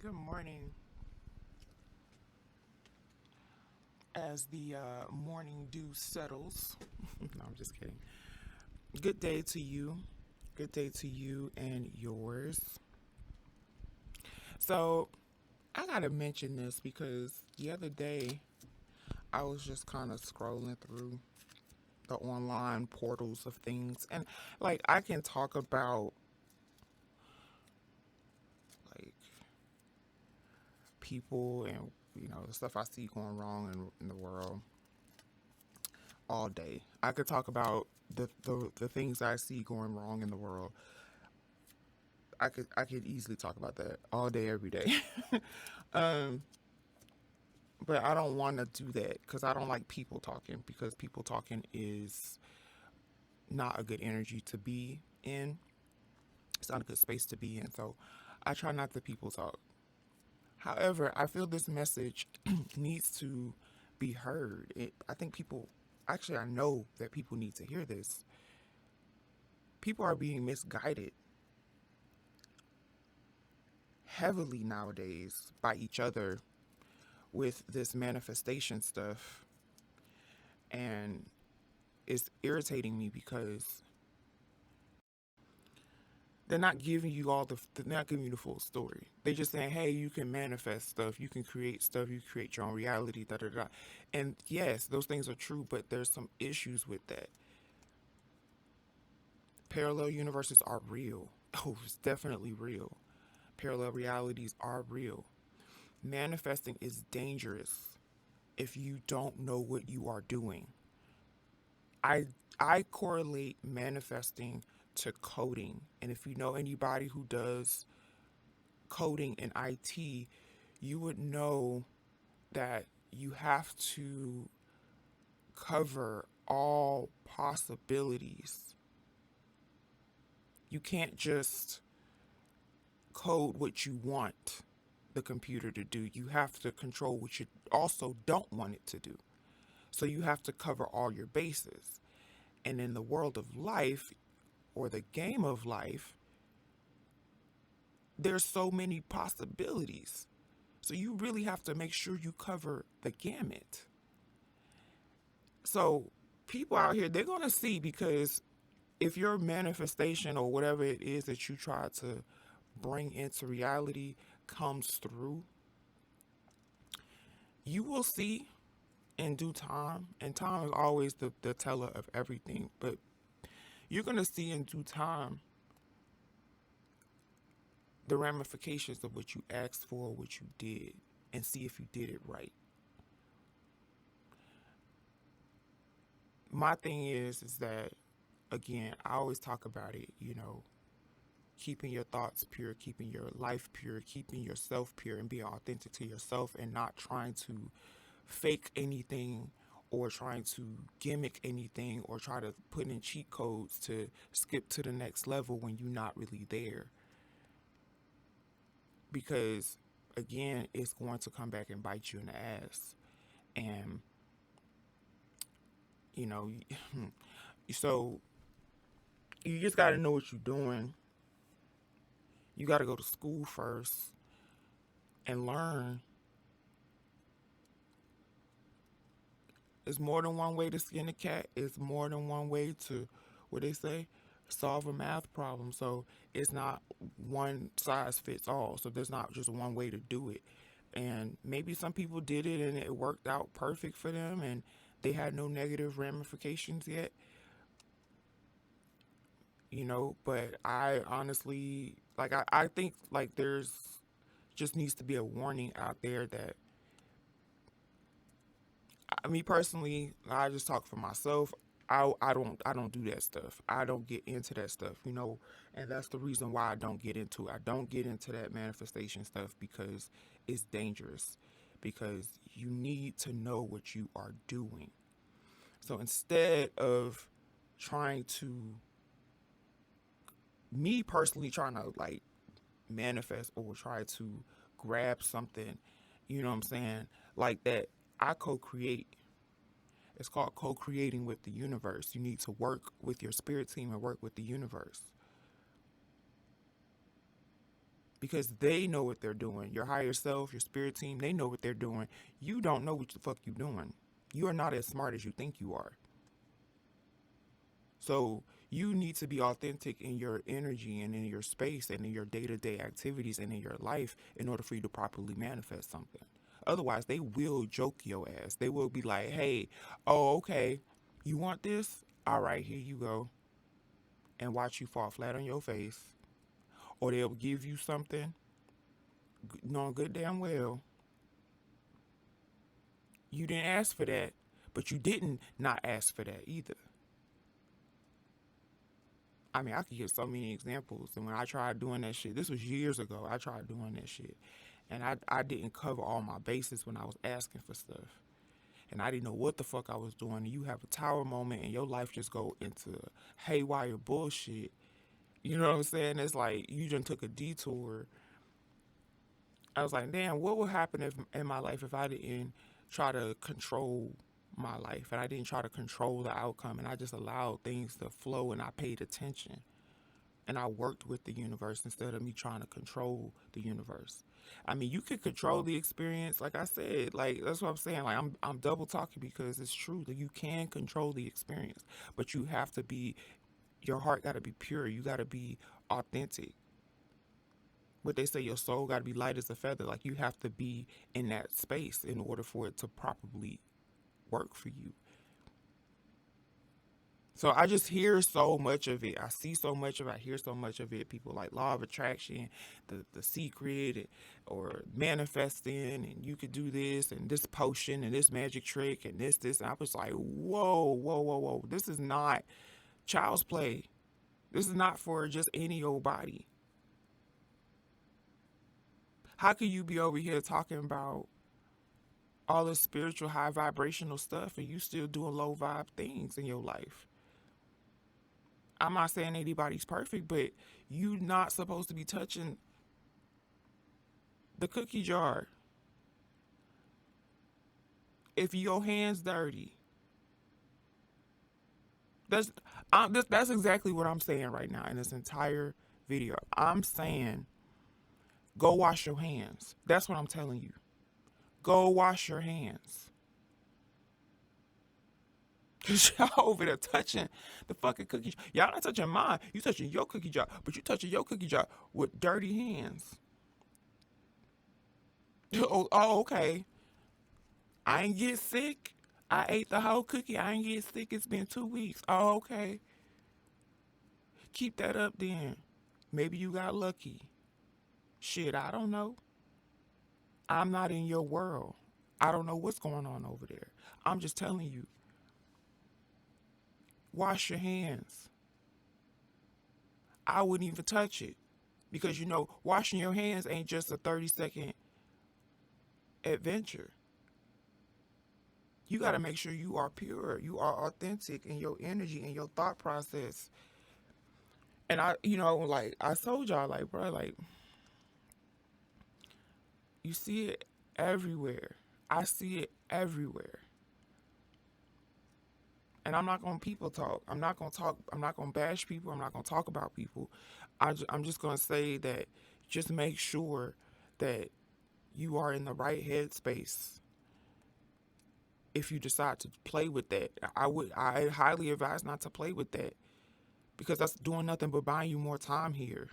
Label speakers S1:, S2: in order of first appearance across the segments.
S1: Good morning. As the morning dew settles, no, I'm just kidding. Good day to you. Good day to you and yours. So, I gotta mention this because the other day I was just kind of scrolling through the online portals of things, and like I can talk about like people and the stuff I see going wrong in the world all day. I could talk about the things I see going wrong in the world. I could easily talk about that all day, every day. um, but I don't want to do that because I don't like people talking, because people talking is not a good energy to be in. It's not a good space to be in. So I try not to people talk. However, I feel this message needs to be heard. I think people, actually, I know that people need to hear this. People are being misguided heavily nowadays by each other with this manifestation stuff, and it's irritating me because they're not giving you the full story. They're just saying, hey, you can manifest stuff, you can create stuff, you create your own reality, da da da. And yes, those things are true, but there's some issues with that. Parallel universes are real. Oh, it's definitely real. Parallel realities are real. Manifesting is dangerous if you don't know what you are doing. I I correlate manifesting to coding. And if you know anybody who does coding in IT, you would know that you have to cover all possibilities. You can't just code what you want the computer to do. You have to control what you also don't want it to do. So you have to cover all your bases. And in the world of life, or the game of life, there's so many possibilities. So you really have to make sure you cover the gamut. So people out here, they're going to see, because if your manifestation or whatever it is that you try to bring into reality comes through, you will see in due time. And time is always the teller of everything. But you're going to see in due time the ramifications of what you asked for, what you did, and see if you did it right. My thing is that, again, I always talk about it, keeping your thoughts pure, keeping your life pure, keeping yourself pure, and being authentic to yourself, and not trying to fake anything or trying to gimmick anything or try to put in cheat codes to skip to the next level when you're not really there. Because, again, it's going to come back and bite you in the ass. And, you know, so you just got to know what you're doing. You got to go to school first and learn. There's more than one way to skin a cat. It's more than one way to, what they say, solve a math problem. So it's not one size fits all. So there's not just one way to do it. And maybe some people did it and it worked out perfect for them and they had no negative ramifications yet, but I honestly, like, I think, like, there's just needs to be a warning out there that, me personally, I just talk for myself. I don't do that stuff. I don't get into that stuff. And that's the reason why I don't get into it. I don't get into that manifestation stuff because it's dangerous. Because you need to know what you are doing. So instead of trying to, me personally, trying to like manifest or try to grab something, you know what I'm saying, like that, I co-create. It's called co-creating with the universe. You need to work with your spirit team and work with the universe. because they know what they're doing. Your higher self, your spirit team, they know what they're doing. You don't know what the fuck you're doing. You are not as smart as you think you are. So you need to be authentic in your energy and in your space and in your day-to-day activities and in your life in order for you to properly manifest something. Otherwise, they will joke your ass. They will be like, hey, oh, okay, you want this? All right, here you go. And watch you fall flat on your face. Or they'll give you something knowing good damn well you didn't ask for that, but you didn't not ask for that either. I mean, I could give so many examples. And when I tried doing that shit, this was years ago, I tried doing that shit. And I didn't cover all my bases when I was asking for stuff. And I didn't know what the fuck I was doing. And you have a tower moment and your life just go into haywire bullshit. You know what I'm saying? It's like you just took a detour. I was like, damn, what would happen if in my life if I didn't try to control my life and I didn't try to control the outcome and I just allowed things to flow and I paid attention and I worked with the universe instead of me trying to control the universe. I mean, you can control the experience, like I said, like that's what I'm saying. Like I'm double talking because it's true that you can control the experience, but you have to be, your heart got to be pure. You got to be authentic. What they say, your soul got to be light as a feather. Like you have to be in that space in order for it to properly work for you. So I just hear so much of it. I see so much of it. I hear so much of it. People like law of attraction, the secret, or manifesting, and you could do this and this potion and this magic trick and this. And I was like, whoa, whoa, whoa, whoa. This is not child's play. This is not for just any old body. How can you be over here talking about all this spiritual high vibrational stuff and you still doing low vibe things in your life? I'm not saying anybody's perfect, but you not supposed to be touching the cookie jar. If your hands dirty, that's exactly what I'm saying right now in this entire video. I'm saying, go wash your hands. That's what I'm telling you. Go wash your hands. Cause y'all over there touching the fucking cookie jar. Y'all not touching mine. You touching your cookie jar, but you touching your cookie jar with dirty hands. Oh, okay. I ain't get sick. I ate the whole cookie. I ain't get sick. It's been 2 weeks. Oh, okay. Keep that up then. Maybe you got lucky. Shit, I don't know. I'm not in your world. I don't know what's going on over there. I'm just telling you. Wash your hands. I wouldn't even touch it. Because, you know, washing your hands ain't just a 30-second adventure. You got to make sure you are pure. You are authentic in your energy and your thought process. And I, you know, like I told y'all, like, bro, like, you see it everywhere. I see it everywhere. And I'm not going to people talk. I'm not going to bash people. I'm not going to talk about people. I'm just going to say that just make sure that you are in the right headspace. If you decide to play with that, I highly advise not to play with that, because that's doing nothing but buying you more time here.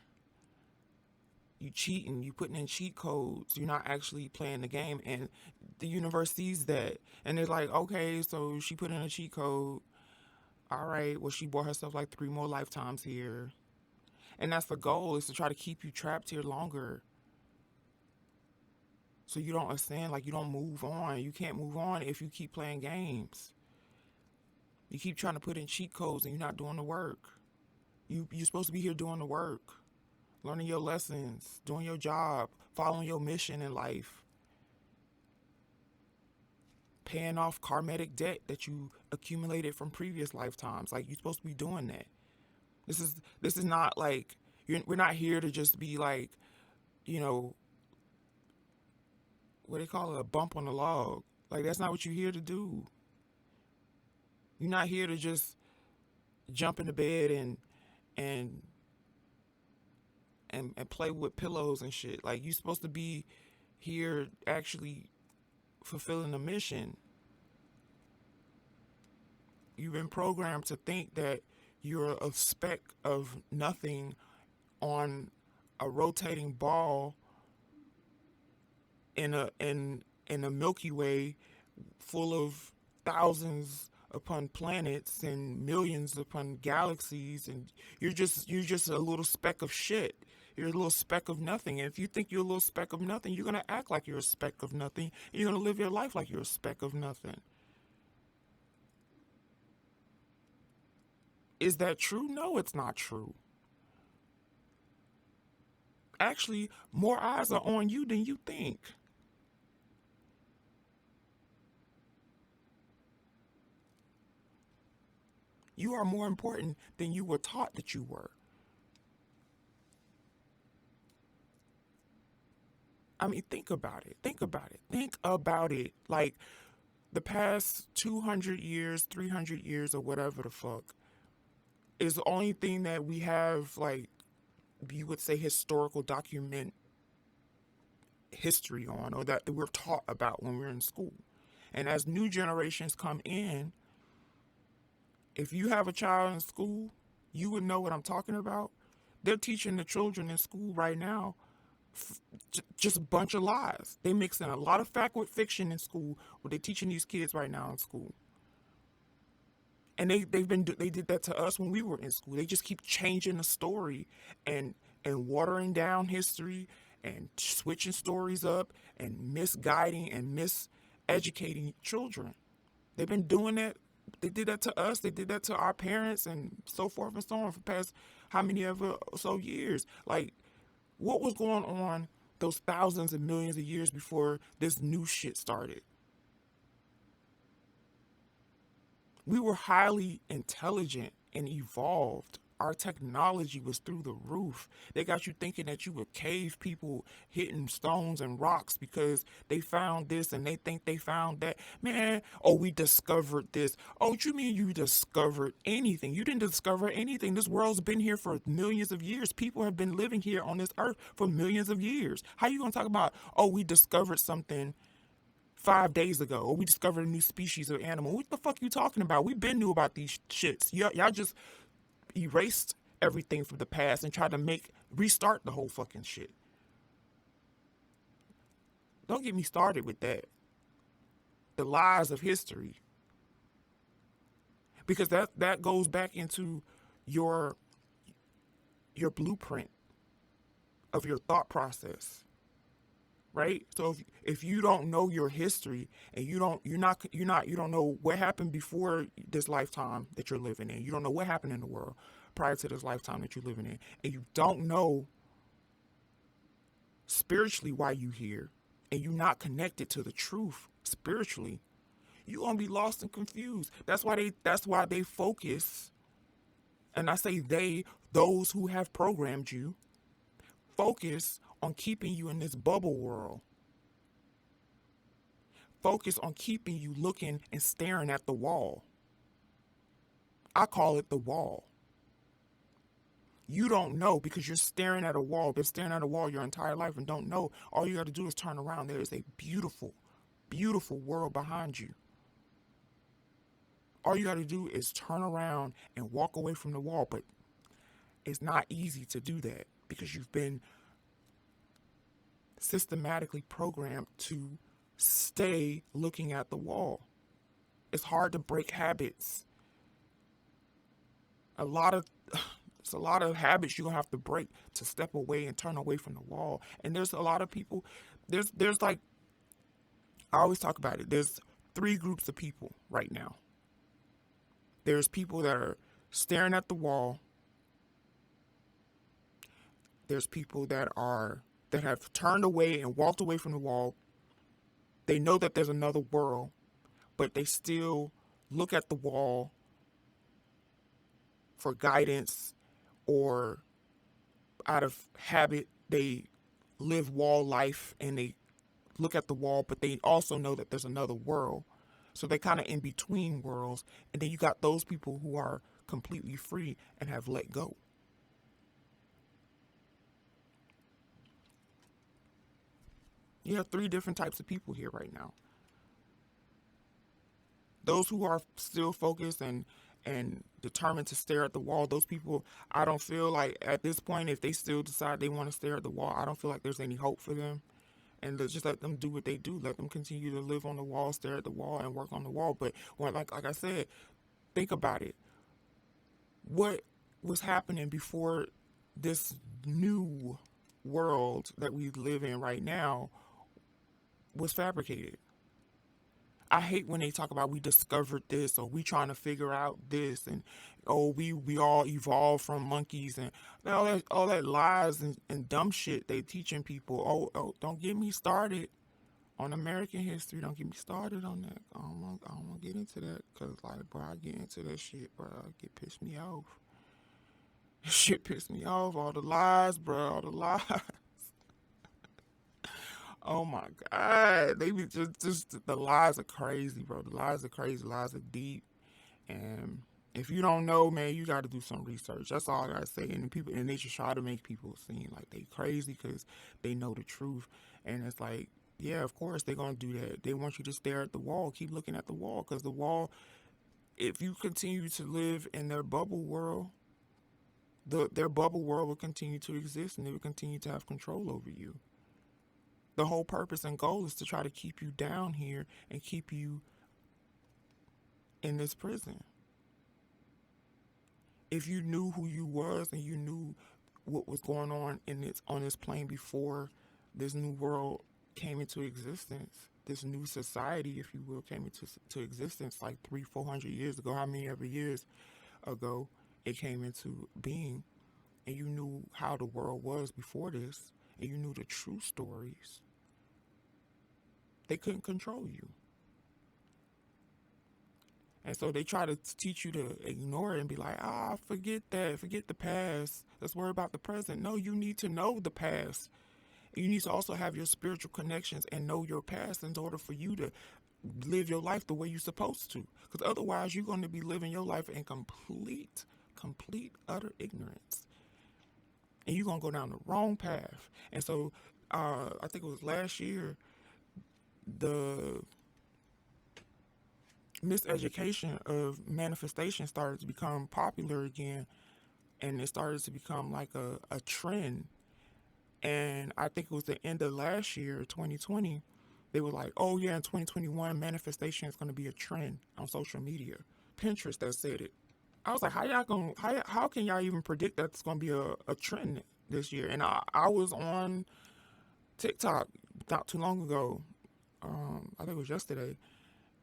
S1: You cheating, you putting in cheat codes, you're not actually playing the game, and the universe sees that, and they're like, okay, so she put in a cheat code, all right, well, she bought herself like 3 more lifetimes here, and that's the goal, is to try to keep you trapped here longer, so you don't ascend, like you don't move on. You can't move on if you keep playing games. You keep trying to put in cheat codes and you're not doing the work. You're supposed to be here doing the work, learning your lessons, doing your job, following your mission in life, paying off karmatic debt that you accumulated from previous lifetimes. Like, you're supposed to be doing that. This is not like, we're not here to just be like, you know, what they call it, a bump on the log. Like, that's not what you're here to do. You're not here to just jump into bed and and play with pillows and shit. Like, you're supposed to be here actually fulfilling a mission. You've been programmed to think that you're a speck of nothing on a rotating ball in a Milky Way full of thousands upon planets and millions upon galaxies, and you're just a little speck of shit. You're a little speck of nothing. And if you think you're a little speck of nothing, you're gonna act like you're a speck of nothing. And you're gonna live your life like you're a speck of nothing. Is that true? No, it's not true. Actually, more eyes are on you than you think. You are more important than you were taught that you were. I mean, think about it. Think about it. Think about it. Like, the past 200 years, 300 years, or whatever the fuck, is the only thing that we have, like, you would say historical document history on, or that we're taught about when we're in school. And as new generations come in, if you have a child in school, you would know what I'm talking about. They're teaching the children in school right now just a bunch of lies. They mix in a lot of fact with fiction in school. What they're teaching these kids right now in school, and they did that to us when we were in school. They just keep changing the story and watering down history and switching stories up and misguiding and miseducating children. They've been doing that. They did that to us. They did that to our parents and so forth and so on for the past how many ever so years. Like, what was going on those thousands and millions of years before this new shit started? We were highly intelligent and evolved. Our technology was through the roof. They got you thinking that you were cave people hitting stones and rocks because they found this and they think they found that. Man, oh, we discovered this. Oh, what you mean you discovered anything? You didn't discover anything. This world's been here for millions of years. People have been living here on this earth for millions of years. How you gonna talk about, oh, we discovered something 5 days ago, or we discovered a new species of animal? What the fuck you talking about? We've been knew about these shits. Y'all just erased everything from the past and tried to restart the whole fucking shit. Don't get me started with that. The lies of history. Because that goes back into your blueprint of your thought process. Right? So if you don't know your history and you don't know what happened before this lifetime that you're living in. You don't know what happened in the world prior to this lifetime that you're living in. And you don't know spiritually why you here, and you're not connected to the truth spiritually, you're gonna be lost and confused. That's why they focus, and I say those who have programmed you, focus on keeping you in this bubble world. Focus on keeping you looking and staring at the wall. I call it the wall. You don't know because you're staring at a wall. Been staring at a wall your entire life and don't know. All you got to do is turn around. There is a beautiful, beautiful world behind you. All you got to do is turn around and walk away from the wall. But it's not easy to do that because you've been systematically programmed to stay looking at the wall. It's hard to break habits. It's a lot of habits you're gonna have to break to step away and turn away from the wall. And there's a lot of people. There's like, I always talk about it. There's 3 groups of people right now. There's people that are staring at the wall. There's people that have turned away and walked away from the wall. They know that there's another world, but they still look at the wall for guidance, or out of habit, they live wall life and they look at the wall, but they also know that there's another world. So they kind of in between worlds. And then you got those people who are completely free and have let go. You have three different types of people here right now. Those who are still focused and determined to stare at the wall, those people, I don't feel like at this point, if they still decide they want to stare at the wall, I don't feel like there's any hope for them. And just let them do what they do. Let them continue to live on the wall, stare at the wall, and work on the wall. But when, like I said, think about it. What was happening before this new world that we live in right now was fabricated? I hate when they talk about we discovered this or we trying to figure out this and we all evolved from monkeys and all that lies and dumb shit they teaching people. Oh, don't get me started on American history. Don't get me started on that. I don't want to get into that because like bro, I get into that shit, bro. It pissed me off. Shit pissed me off. All the lies, bro. All the lies. Oh my God. They be just the lies are crazy, bro. The lies are crazy. The lies are deep. And if you don't know, man, you got to do some research. That's all I got to say. And they just try to make people seem like they crazy because they know the truth. And it's like, yeah, of course they're going to do that. They want you to stare at the wall. Keep looking at the wall because the wall, if you continue to live in their bubble world, their bubble world will continue to exist and they will continue to have control over you. The whole purpose and goal is to try to keep you down here and keep you in this prison. If you knew who you was and you knew what was going on this plane before this new world came into existence, this new society, if you will, came into existence like 300-400 years ago, how many ever years ago it came into being, and you knew how the world was before this, and you knew the true stories, they couldn't control you. And so they try to teach you to ignore it and be like, forget that, forget the past. Let's worry about the present. No, you need to know the past. You need to also have your spiritual connections and know your past in order for you to live your life the way you're supposed to. Because otherwise, you're going to be living your life in complete, utter ignorance. And you're going to go down the wrong path. And so I think it was last year, the Miseducation of Manifestation started to become popular again, and it started to become like a trend. And I think it was the end of last year, 2020, they were like, oh yeah, in 2021, manifestation is going to be a trend on social media. Pinterest that said it. I was like, how can y'all even predict that's going to be a trend this year? And I was on TikTok not too long ago. I think it was yesterday.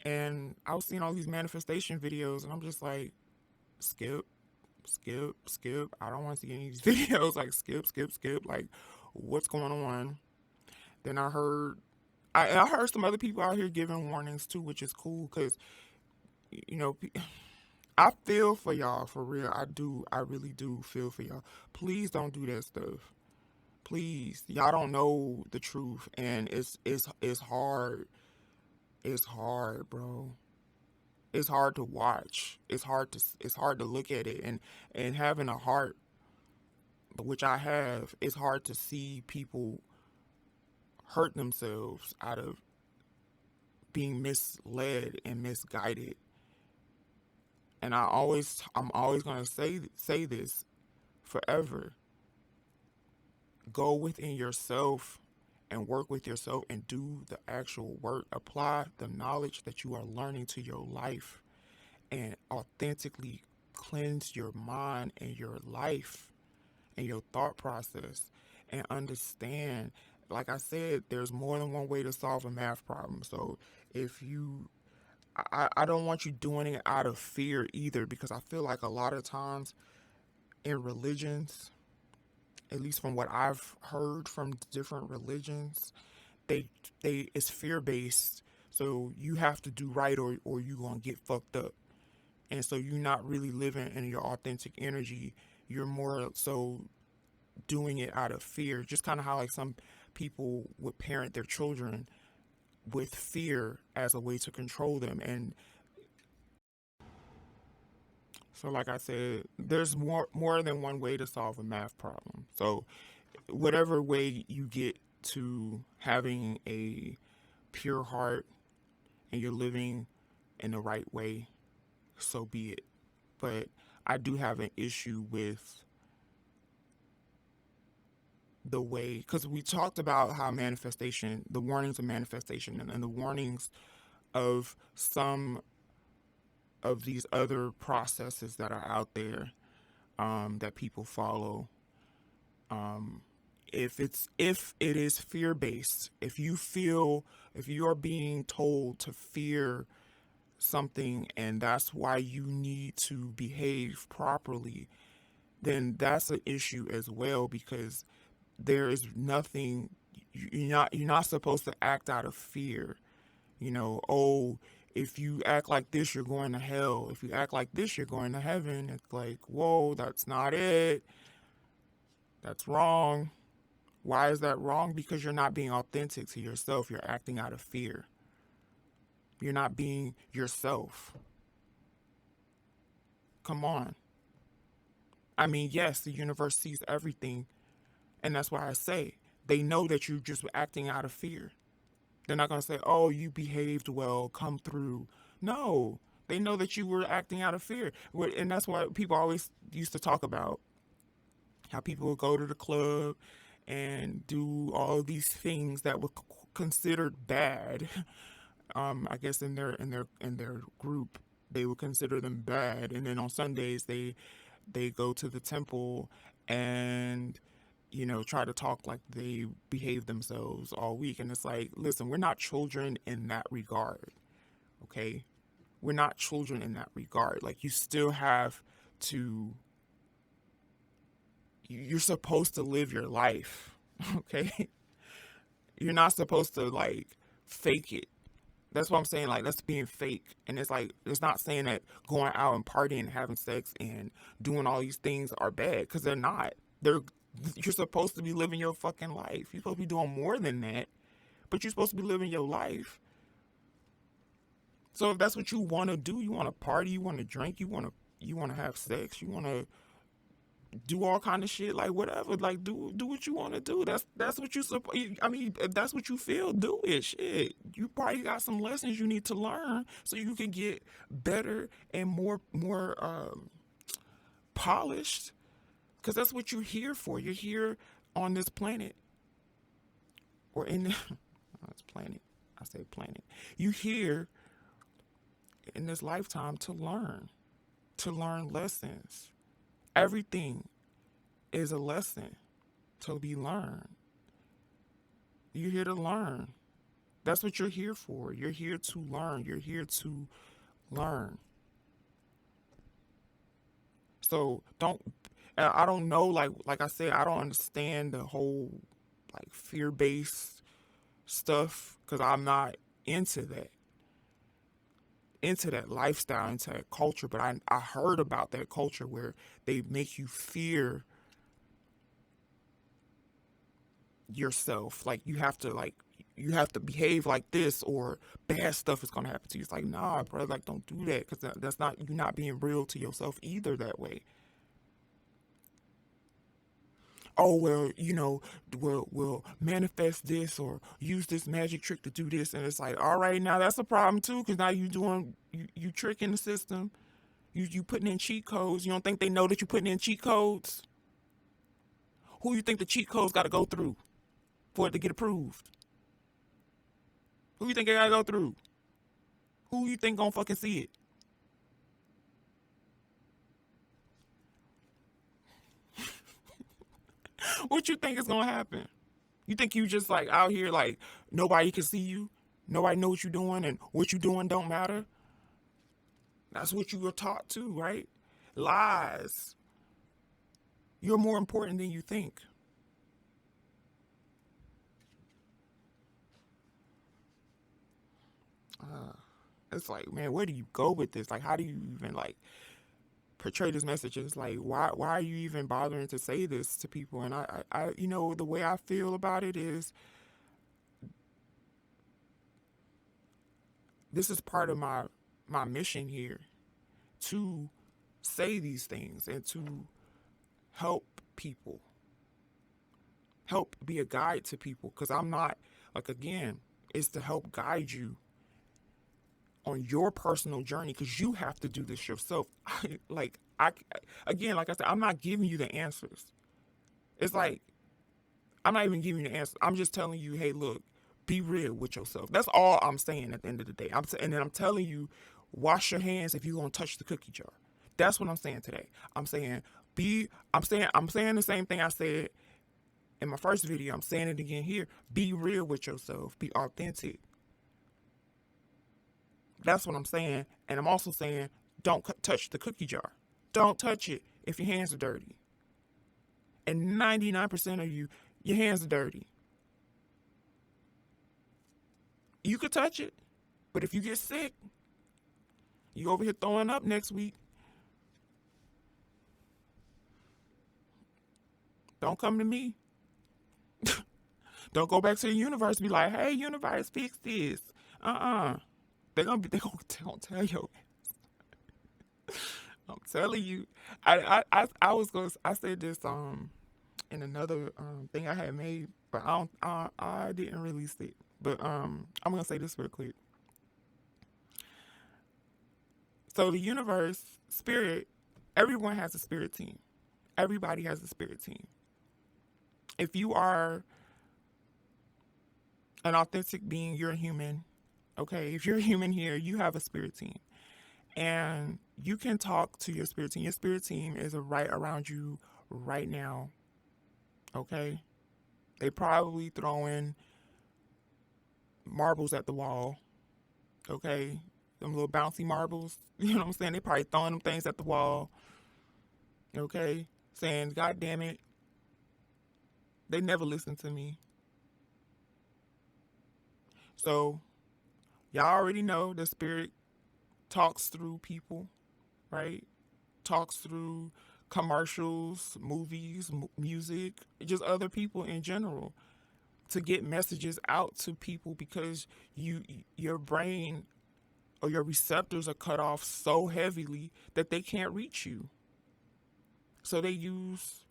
S1: And I was seeing all these manifestation videos, and I'm just like, skip. I don't want to see any of these videos. Like, skip. Like, what's going on? Then I heard some other people out here giving warnings too, which is cool because, you know, I feel for y'all, for real. I do. I really do feel for y'all. Please don't do that stuff. Please. Y'all don't know the truth, and it's hard. It's hard, bro. It's hard to watch. It's hard to look at it, and having a heart, which I have, it's hard to see people hurt themselves out of being misled and misguided. And I'm always gonna say this forever. Go within yourself and work with yourself and do the actual work. Apply the knowledge that you are learning to your life and authentically cleanse your mind and your life and your thought process and understand. Like I said, there's more than one way to solve a math problem. So if you, I don't want you doing it out of fear either, because I feel like a lot of times in religions, at least from what I've heard from different religions, they it's fear based. So you have to do right or you're gonna get fucked up. And so you're not really living in your authentic energy. You're more so doing it out of fear. Just kind of how like some people would parent their children with fear as a way to control them. And so like I said, there's more than one way to solve a math problem. So whatever way you get to having a pure heart and you're living in the right way, so be it. But I do have an issue with the way, because we talked about how manifestation, the warnings of manifestation, and the warnings of some of these other processes that are out there, that people follow. If it is fear based, if you are being told to fear something and that's why you need to behave properly, then that's an issue as well, because there is nothing, you're not supposed to act out of fear. Oh, if you act like this, you're going to hell. If you act like this, you're going to heaven. It's like, whoa, that's not it. That's wrong. Why is that wrong? Because you're not being authentic to yourself. You're acting out of fear. You're not being yourself. Come on. I mean, yes, the universe sees everything. And that's why I say they know that you're just acting out of fear. They're not going to say, oh, you behaved well, come through. No, they know that you were acting out of fear. And that's why people always used to talk about how people would go to the club and do all these things that were considered bad. I guess in their group, they would consider them bad. And then on Sundays, they go to the temple and try to talk like they behave themselves all week. And it's like, listen, we're not children in that regard. Okay? We're not children in that regard. Like, you still have to, you're supposed to live your life. Okay? You're not supposed to like fake it. That's what I'm saying. Like, that's being fake. And it's like, it's not saying that going out and partying and having sex and doing all these things are bad, because they're not. You're supposed to be living your fucking life. You're supposed to be doing more than that, but you're supposed to be living your life. So if that's what you want to do, you want to party, you want to drink, you want to have sex, you want to do all kind of shit, like whatever, like do what you want to do. That's what you suppose. I mean, if that's what you feel, do it. Shit, you probably got some lessons you need to learn so you can get better and more polished, because that's what you're here for. You're here on this planet, or in this planet. I say planet. You here in this lifetime to learn lessons. Everything is a lesson to be learned. You're here to learn. That's what you're here for. You're here to learn. You're here to learn. So I don't know, like I said, I don't understand the whole like fear-based stuff, because I'm not into that lifestyle, into that culture. But I heard about that culture where they make you fear yourself. Like, you have to behave like this or bad stuff is going to happen to you. It's like, nah, bro, like, don't do that, because that's not, you're not being real to yourself either that way. Oh, well, we'll manifest this or use this magic trick to do this. And it's like, all right, now that's a problem too, because now you tricking the system. You putting in cheat codes. You don't think they know that you're putting in cheat codes? Who you think the cheat codes got to go through for it to get approved? Who you think they got to go through? Who you think gonna fucking see it? What you think is gonna happen? You think you just like out here like nobody can see you? Nobody knows what you're doing, and what you're doing don't matter? That's what you were taught too, right? Lies. You're more important than you think. It's like, man, where do you go with this? Like, how do you even like portray this message? It's like, why are you even bothering to say this to people? And I the way I feel about it is, this is part of my mission here, to say these things and to help people. help be a guide to people, because I'm not, like, again, it's to help guide you on your personal journey, because you have to do this yourself. Again, like I said, I'm not giving you the answers. It's like, I'm not even giving you the answers. I'm just telling you, hey, look, be real with yourself. That's all I'm saying at the end of the day. And then I'm telling you, wash your hands if you're going to touch the cookie jar. That's what I'm saying today. I'm saying I'm saying the same thing I said in my first video. I'm saying it again here. Be real with yourself. Be authentic. That's what I'm saying. And I'm also saying, don't touch the cookie jar. Don't touch it if your hands are dirty. And 99% of you, your hands are dirty. You could touch it, but if you get sick, you over here throwing up next week, don't come to me. Don't go back to the universe and be like, hey, universe, fix this. They're gonna tell you. I'm telling you. I said this in another thing I had made, but I didn't release it. But I'm gonna say this real quick. So the universe, spirit, everyone has a spirit team. Everybody has a spirit team. If you are an authentic being, you're a human. Okay, if you're a human here, you have a spirit team. And you can talk to your spirit team. Your spirit team is right around you right now. Okay? They probably throwing marbles at the wall. Okay? Them little bouncy marbles. You know what I'm saying? They probably throwing them things at the wall. Okay? Saying, God damn it. They never listen to me. So, y'all already know the spirit talks through people, right? Talks through commercials, movies, music, just other people in general, to get messages out to people, because your brain or your receptors are cut off so heavily that they can't reach you. So they use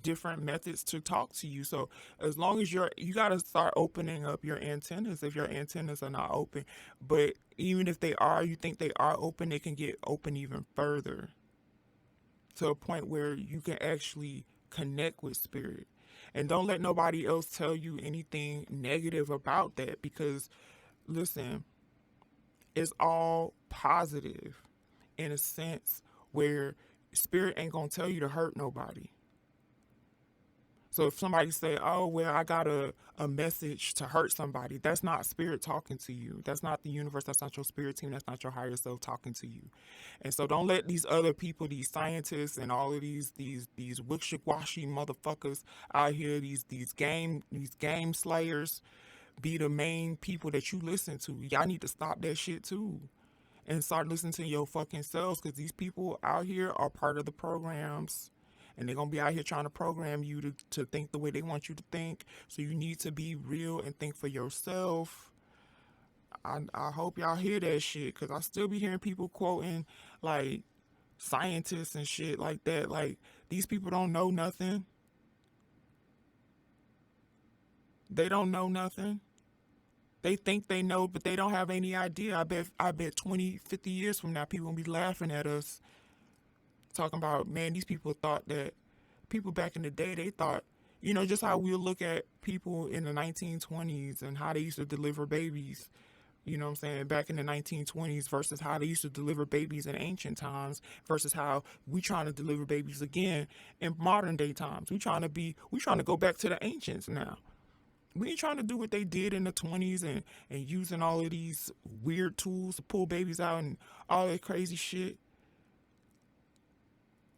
S1: different methods to talk to you. So as long as you got to start opening up your antennas if your antennas are not open. But even if they are, you think they are open, they can get open even further, to a point where you can actually connect with spirit. And don't let nobody else tell you anything negative about that, because listen, it's all positive in a sense where spirit ain't gonna tell you to hurt nobody. So if somebody say, oh, well, I got a message to hurt somebody, that's not spirit talking to you. That's not the universe. That's not your spirit team. That's not your higher self talking to you. And so don't let these other people, these scientists and all of these wishy-washy motherfuckers out here, these game slayers, be the main people that you listen to. Y'all need to stop that shit too. And start listening to your fucking selves, because these people out here are part of the programs. And they're going to be out here trying to program you to think the way they want you to think. So you need to be real and think for yourself. I hope y'all hear that shit, because I still be hearing people quoting, like, scientists and shit like that. Like, these people don't know nothing. They don't know nothing. They think they know, but they don't have any idea. I bet 20, 50 years from now, people will be laughing at us, talking about, man, these people thought that, people back in the day, they thought, just how we'll look at people in the 1920s and how they used to deliver babies, you know what I'm saying, back in the 1920s versus how they used to deliver babies in ancient times versus how we trying to deliver babies again in modern day times. We trying to go back to the ancients now. We ain't trying to do what they did in the 20s and using all of these weird tools to pull babies out and all that crazy shit.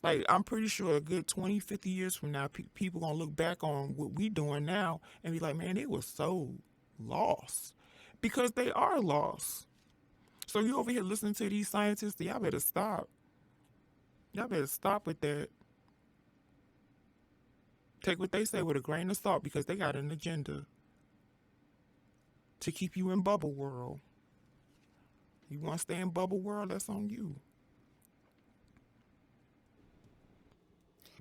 S1: Like, I'm pretty sure a good 20, 50 years from now, people going to look back on what we doing now and be like, man, they were so lost. Because they are lost. So you over here listening to these scientists, y'all better stop. Y'all better stop with that. Take what they say with a grain of salt, because they got an agenda to keep you in bubble world. You want to stay in bubble world, that's on you.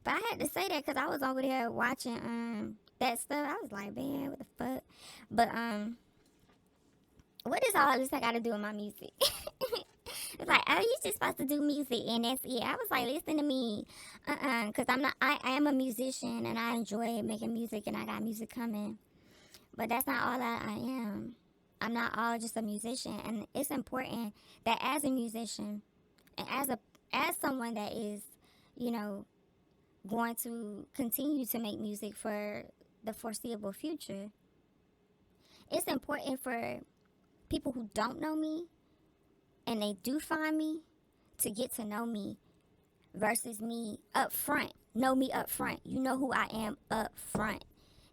S2: But I had to say that because I was over there watching that stuff. I was like, man, what the fuck? But what is all this I gotta do with my music? It's like, oh, you just supposed to do music and that's it. I was like, listen to me. Because I'm not, I am a musician and I enjoy making music and I got music coming. But that's not all that I am. I'm not all just a musician. And it's important that as a musician and as someone that is, you know, going to continue to make music for the foreseeable future, it's important for people who don't know me and they do find me to get to know me versus me up front. Know me up front. You know who I am up front.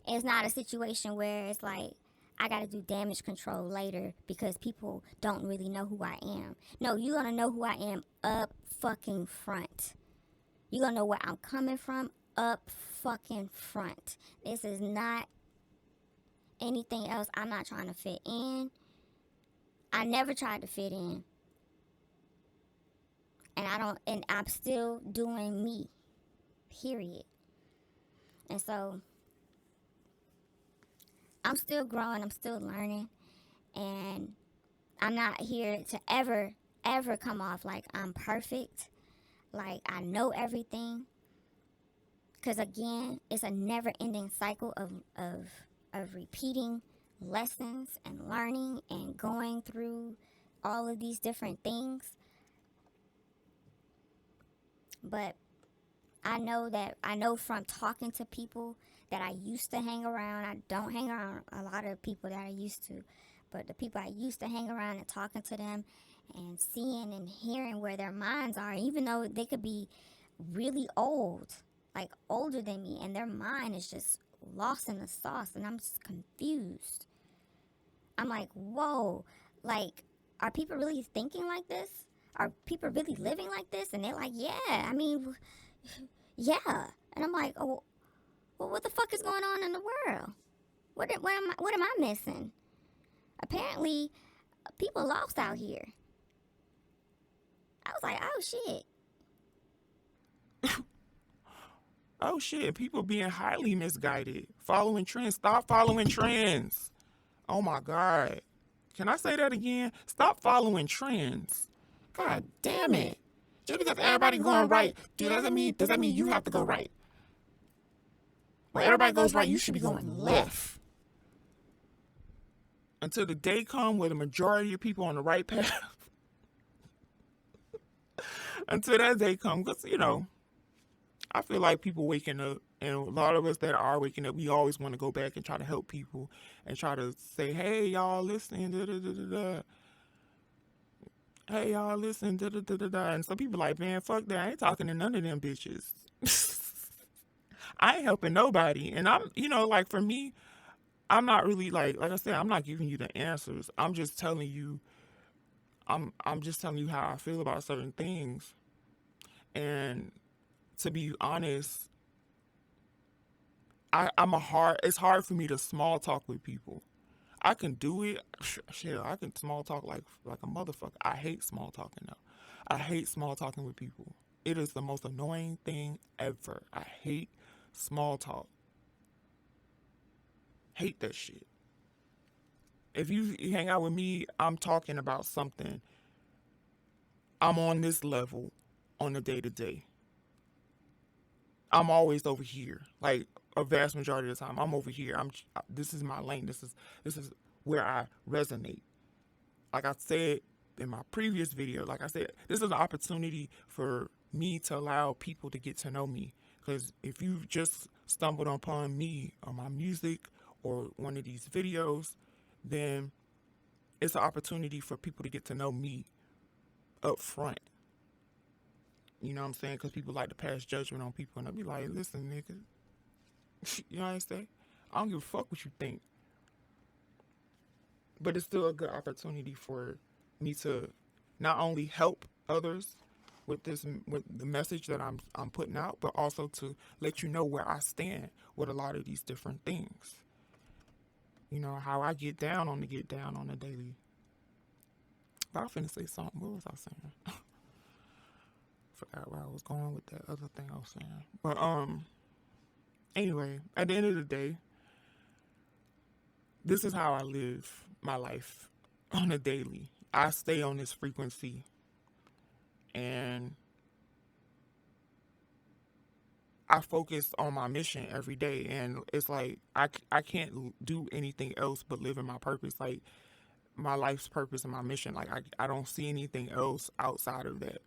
S2: It's not a situation where it's like I gotta do damage control later because people don't really know who I am. No, you're gonna know who I am up fucking front. You're gonna know where I'm coming from up fucking front. This is not anything else. I'm not trying to fit in. I never tried to fit in. And I'm still doing me. Period. And so I'm still growing, I'm still learning, and I'm not here to ever come off like I'm perfect, like I know everything. Because again, it's a never ending cycle of repeating lessons and learning and going through all of these different things. But I know from talking to people that I used to hang around. I don't hang around a lot of people that I used to, but the people I used to hang around and talking to them and seeing and hearing where their minds are, even though they could be really old, like older than me, and their mind is just lost in the sauce, and I'm just confused. I'm like, whoa, like, are people really thinking like this? Are people really living like this? And they're like, yeah, I mean, yeah. And I'm like, oh, well, what the fuck is going on in the world? What am I missing? Apparently, people lost out here. I was like, oh shit.
S1: Oh shit, people being highly misguided. Following trends. Stop following trends. Oh my God. Can I say that again? Stop following trends. God damn it. Just because everybody going right, does that mean you have to go right? When everybody goes right, you should be going left. Until the day come where the majority of people on the right path. Until that day come, because, I feel like people waking up, and a lot of us that are waking up, we always want to go back and try to help people and try to say, hey, y'all, listen, da da da da da. Hey, y'all, listen, da da da da da. And some people like, man, fuck that. I ain't talking to none of them bitches. I ain't helping nobody. And I'm, like for me, I'm not really like I said, I'm not giving you the answers. I'm just telling you, I'm just telling you how I feel about certain things. And to be honest, it's hard for me to small talk with people. I can do it. Shit, I can small talk like a motherfucker. I hate small talking though. I hate small talking with people. It is the most annoying thing ever. I hate small talk. Hate that shit. If you hang out with me, I'm talking about something. I'm on this level on a day to day. I'm always over here. Like a vast majority of the time, I'm over here. This is my lane. This is where I resonate. Like I said in my previous video, like I said, this is an opportunity for me to allow people to get to know me. Because if you just stumbled upon me or my music or one of these videos, then it's an opportunity for people to get to know me up front. You know what I'm saying? Because people like to pass judgment on people, and I'll be like, listen, nigga. You know what I'm saying? I don't give a fuck what you think. But it's still a good opportunity for me to not only help others with the message that I'm putting out, but also to let you know where I stand with a lot of these different things. You know, how I get down on the daily. But I finna say something. What was I saying? Forgot where I was going with that other thing I was saying. But anyway, at the end of the day, This is how I live my life on a daily. I stay on this frequency, and I focus on my mission every day. And it's like I can't do anything else but live in my purpose, like my life's purpose and my mission. Like I don't see anything else outside of that.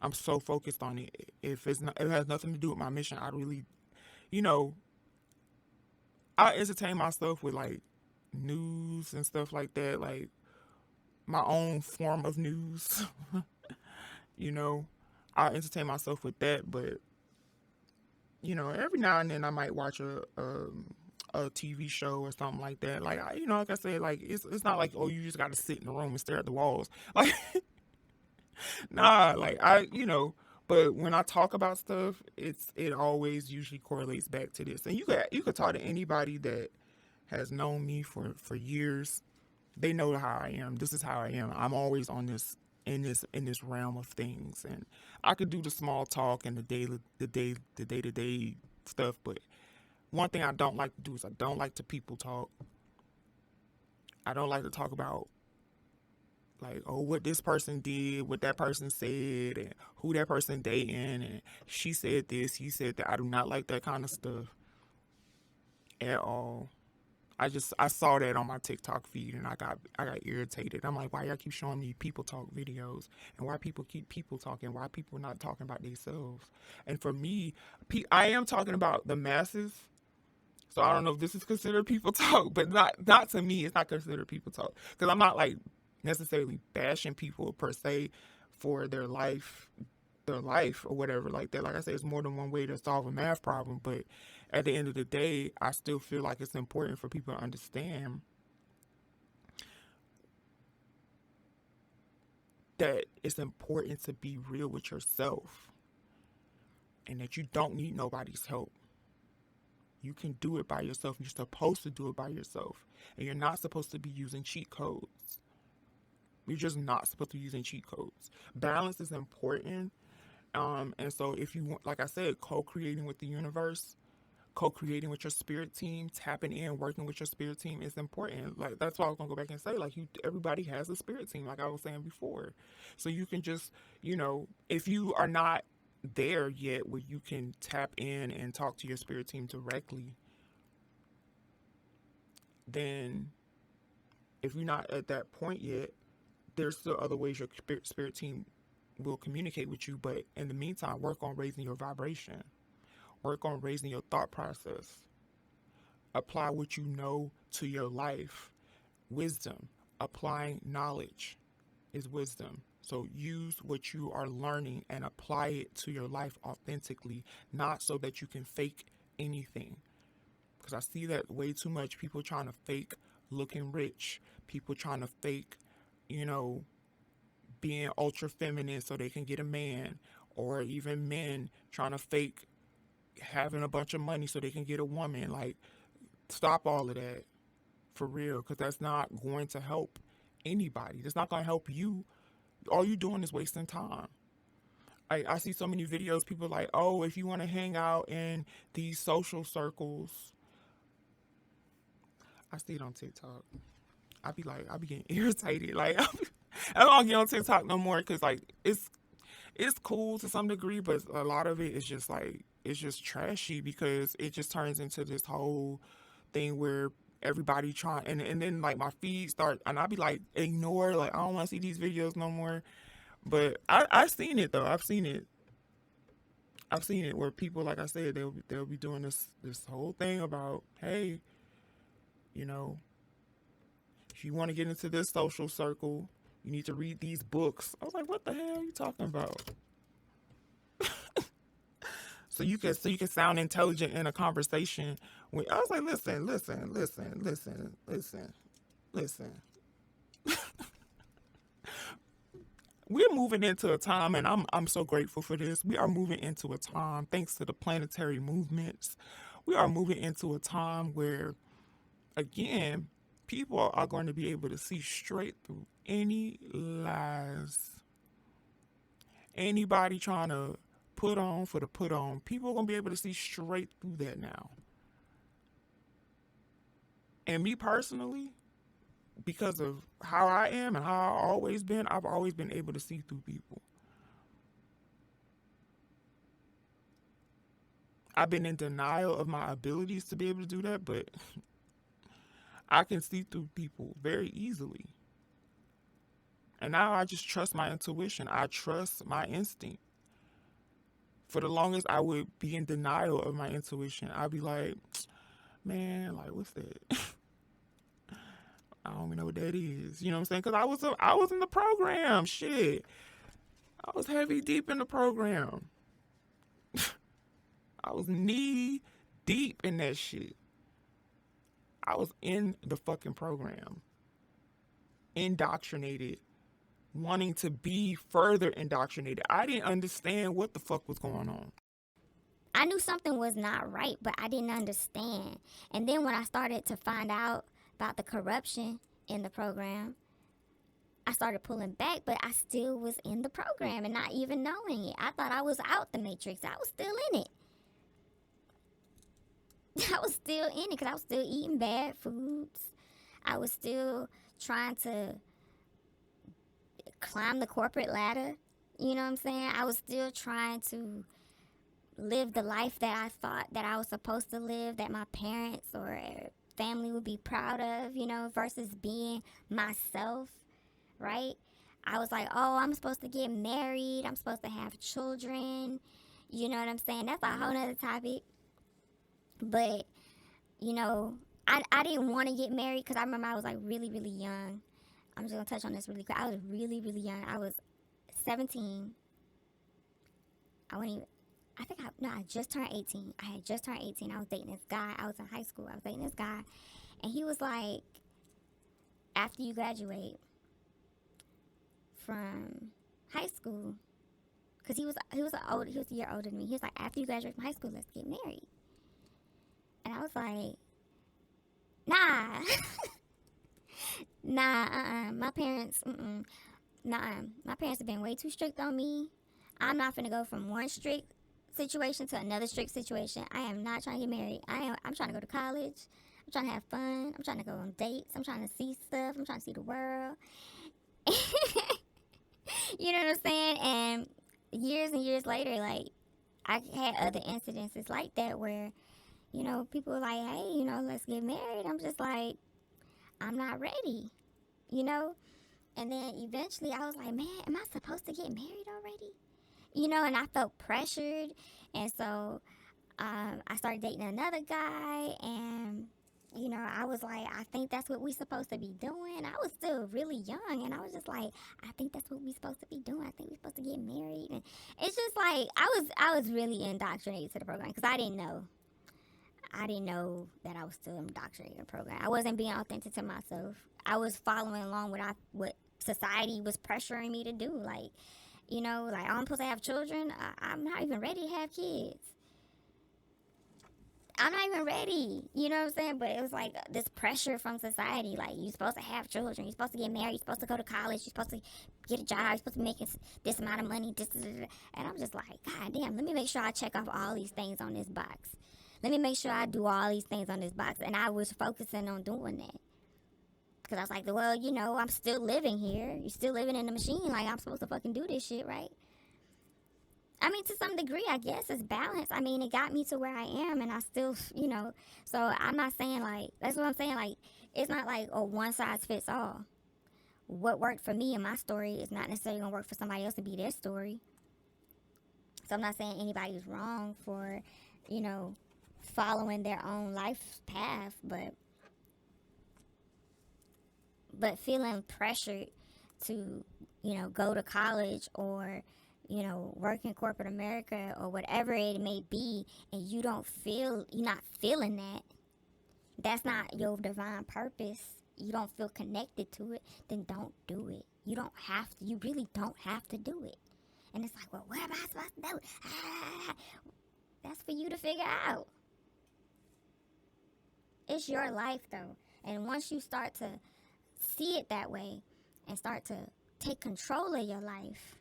S1: I'm so focused on it. If it's not, if it has nothing to do with my mission, I really, you know, I entertain myself with like news and stuff like that, like my own form of news. you know, I entertain myself with that, but every now and then I might watch a TV show or something like that. Like like I said, like it's not like, oh, you just got to sit in the room and stare at the walls. Like nah, like but when I talk about stuff, it always usually correlates back to this. And you could talk to anybody that has known me for years. They know how I am. This is how I am. I'm always on this in this realm of things, and I could do the small talk and the day to day stuff. But one thing I don't like to do is I don't like to people talk. I don't like to talk about like, oh, what this person did, what that person said, and who that person dating, and she said this, he said that. I do not like that kind of stuff at all. I saw that on my TikTok feed, and I got irritated. I'm like, why y'all keep showing me people talk videos, and why people keep people talking, why people not talking about themselves? And for me, I am talking about the masses. So I don't know if this is considered people talk, but not to me. It's not considered people talk, because I'm not like necessarily bashing people per se for their life or whatever like that. Like I said, it's more than one way to solve a math problem, but at the end of the day, I still feel like it's important for people to understand that it's important to be real with yourself, and that you don't need nobody's help. You can do it by yourself. You're supposed to do it by yourself, and you're not supposed to be using cheat codes. You're just not supposed to be using cheat codes. Balance is important. And so if you want, like I said, co-creating with the universe, co-creating with your spirit team, tapping in, working with your spirit team is important. Like that's why I was gonna go back and say, like, everybody has a spirit team, like I was saying before. So you can just, if you are not there yet where you can tap in and talk to your spirit team directly, then if you're not at that point yet, there's still other ways your spirit team will communicate with you. But in the meantime, work on raising your vibration. Work on raising your thought process. Apply what you know to your life. Wisdom. Applying knowledge is wisdom. So use what you are learning and apply it to your life authentically, not so that you can fake anything. Because I see that way too much. People trying to fake looking rich. People trying to fake, being ultra feminine so they can get a man. Or even men trying to fake having a bunch of money so they can get a woman. Like, stop all of that. For real. Because that's not going to help anybody. That's not going to help you. All you're doing is wasting time. I see so many videos, people like, oh, if you want to hang out in these social circles. I see it on TikTok. I be getting irritated. Like, I don't get on TikTok no more because, like, it's cool to some degree, but a lot of it is just like, it's just trashy because it just turns into this whole thing where everybody trying, and then like my feed start, and I be like, ignore, like, I don't want to see these videos no more. But I've seen it though. I've seen it where people, like I said, they'll be doing this whole thing about, hey, if you want to get into this social circle, you need to read these books. I was like, what the hell are you talking about? So you can sound intelligent in a conversation. I was like, listen. We're moving into a time, and I'm so grateful for this. We are moving into a time, thanks to the planetary movements. We are moving into a time where, again, people are going to be able to see straight through any lies. Anybody trying to put on for the put on, people are going to be able to see straight through that now. And me personally, because of how I am and how I've always been able to see through people. I've been in denial of my abilities to be able to do that, but I can see through people very easily. And now I just trust my intuition. I trust my instinct. For the longest, I would be in denial of my intuition. I'd be like, man, like, what's that? I don't even know what that is. You know what I'm saying? Because I was in the program. Shit. I was heavy deep in the program. I was knee deep in that shit. I was in the fucking program. Indoctrinated. Wanting to be further indoctrinated. I didn't understand what the fuck was going on.
S2: I knew something was not right, but I didn't understand. And then when I started to find out about the corruption in the program, I started pulling back, but I still was in the program and not even knowing it. I thought I was out the matrix. I was still in it. I was still in it because I was still eating bad foods. I was still trying to climb the corporate ladder. You know what I'm saying? I was still trying to live the life that I thought that I was supposed to live, that my parents or family would be proud of, you know, versus being myself, right? I was like, oh, I'm supposed to get married. I'm supposed to have children. You know what I'm saying? That's a whole nother topic. But, you know, I didn't want to get married because I remember I was like really, really young. I'm just going to touch on this really quick. I was really, really young. I was 17. I just turned 18. I had just turned 18. I was dating this guy. I was in high school. I was dating this guy. And he was like, after you graduate from high school, because he was a year older than me. He was like, after you graduate from high school, let's get married. And I was like, nah. My parents, my parents have been way too strict on me. I'm not finna go from one strict situation to another strict situation. I am not trying to get married. I'm trying to go to college. I'm trying to have fun. I'm trying to go on dates. I'm trying to see stuff. I'm trying to see the world. You know what I'm saying? And years and years later, like, I had other incidences like that where, you know, people were like, hey, you know, let's get married. I'm just like, I'm not ready, you know? And then eventually I was like, man, am I supposed to get married already? You know, and I felt pressured. And so I started dating another guy. And, you know, I was like, I think that's what we're supposed to be doing. I was still really young. And I was just like, I think that's what we're supposed to be doing. I think we're supposed to get married. And it's just like, I was really indoctrinated to the program because I didn't know. I didn't know that I was still indoctrinated in the program. I wasn't being authentic to myself. I was following along what society was pressuring me to do. Like, you know, like, I'm supposed to have children. I'm not even ready to have kids. I'm not even ready. You know what I'm saying? But it was like this pressure from society. Like, you're supposed to have children. You're supposed to get married. You're supposed to go to college. You're supposed to get a job. You're supposed to be making this amount of money. And I'm just like, God damn, let me make sure I check off all these things on this box. Let me make sure I do all these things on this box. And I was focusing on doing that. Because I was like, well, you know, I'm still living here. You're still living in the machine. Like, I'm supposed to fucking do this shit, right? I mean, to some degree, I guess it's balanced. I mean, it got me to where I am, and I still, you know. So I'm not saying, like, that's what I'm saying. Like, it's not like, oh, one size fits all. What worked for me and my story is not necessarily going to work for somebody else to be their story. So I'm not saying anybody's wrong for, you know, following their own life path, but feeling pressured to, you know, go to college or, you know, work in corporate America or whatever it may be, and you're not feeling that, that's not your divine purpose, you don't feel connected to it, then don't do it. You really don't have to do it. And it's like, well, what am I supposed to do? That's for you to figure out. It's your life, though. And once you start to see it that way and start to take control of your life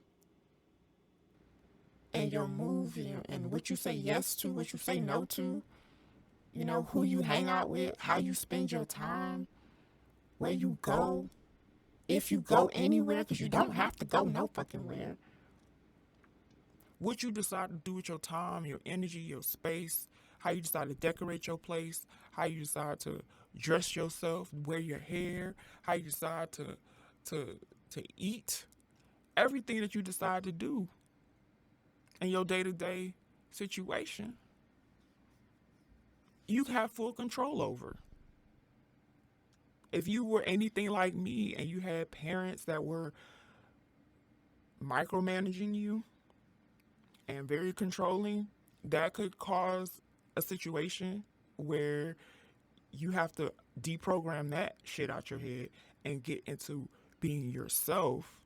S1: and your movie and what you say yes to, what you say no to, You know, who you hang out with, how you spend your time, where you go, if you go anywhere, because you don't have to go no fucking where. What you decide to do with your time, your energy, your space, how you decide to decorate your place, how you decide to dress yourself, wear your hair, how you decide to eat, everything that you decide to do in your day-to-day situation, you have full control over. If you were anything like me and you had parents that were micromanaging you and very controlling, that could cause a situation where you have to deprogram that shit out your head and get into being yourself.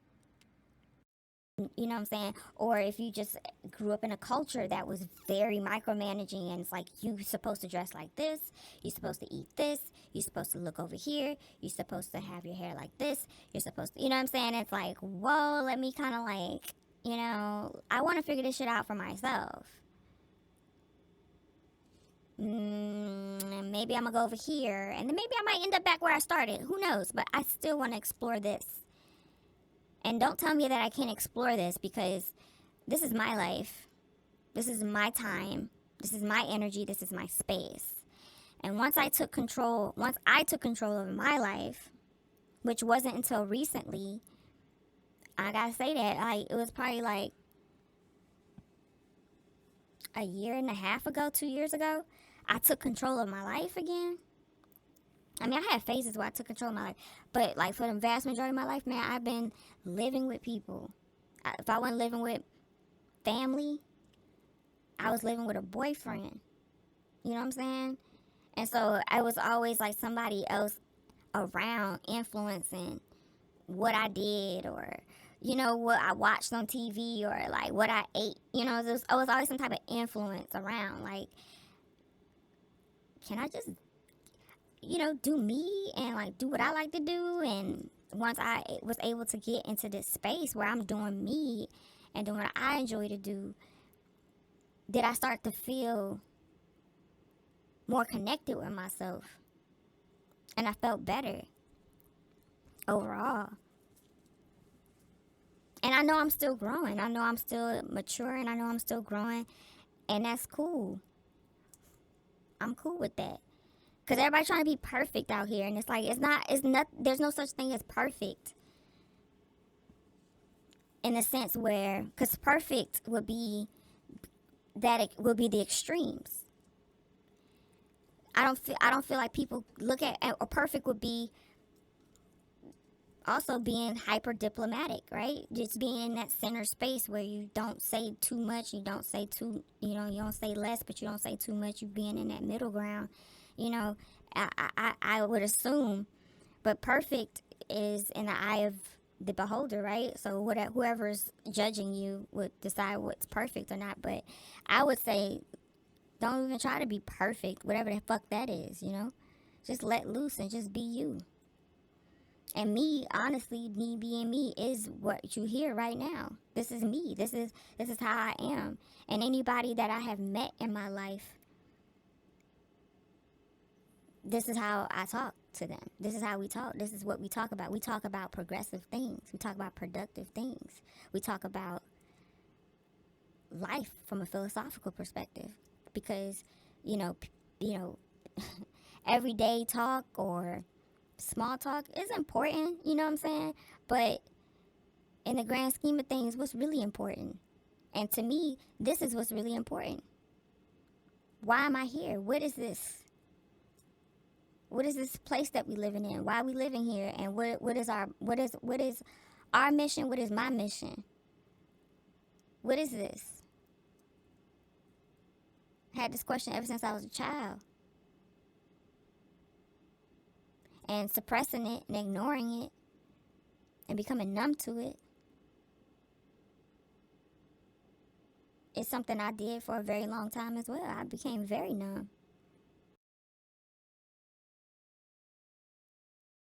S2: You know what I'm saying? Or if you just grew up in a culture that was very micromanaging, and it's like, you're supposed to dress like this, you're supposed to eat this, you're supposed to look over here, you're supposed to have your hair like this, you're supposed to, you know what I'm saying? It's like, whoa, let me kind of like, you know, I want to figure this shit out for myself. Maybe I'm gonna go over here, and then maybe I might end up back where I started. Who knows? But I still want to explore this. And don't tell me that I can't explore this, because this is my life. This is my time. This is my energy. This is my space. And once I took control of my life, which wasn't until recently, I gotta say that, it was probably like a year and a half ago, 2 years ago, I took control of my life again. I mean, I had phases where I took control of my life, but like for the vast majority of my life, man, I've been living with people. If I wasn't living with family, I was living with a boyfriend. You know what I'm saying? And so I was always like somebody else around influencing what I did, or, you know, what I watched on TV, or like what I ate. You know, I was always some type of influence around. Like, can I just, you know, do me and like do what I like to do? And once I was able to get into this space where I'm doing me and doing what I enjoy to do, did I start to feel more connected with myself. And I felt better overall. And I know I'm still growing. I know I'm still maturing. I know I'm still growing. And that's cool. I'm cool with that. Because everybody's trying to be perfect out here. And it's like, there's no such thing as perfect. In the sense where, because perfect would be that it will be the extremes. I don't feel like people look at, or perfect would be also being hyper diplomatic, right? Just being in that center space where you don't say too much, you don't say too, you don't say less, but you don't say too much. You being in that middle ground, I would assume. But perfect is in the eye of the beholder, right? So whoever's judging you would decide what's perfect or not. But I would say, don't even try to be perfect, whatever the fuck that is, Just let loose and just be you. And me, honestly, me being me is what you hear right now. This is me. This is how I am. And anybody that I have met in my life, this is how I talk to them. This is how we talk. This is what we talk about. We talk about progressive things. We talk about productive things. We talk about life from a philosophical perspective. Because, everyday talk or small talk is important, you know what I'm saying? But in the grand scheme of things, what's really important? And to me, this is what's really important. Why am I here? What is this? What is this place that we living in? Why are we living here? And what is our mission? What is my mission? What is this? I had this question ever since I was a child. And suppressing it and ignoring it and becoming numb to it is something I did for a very long time as well. I became very numb.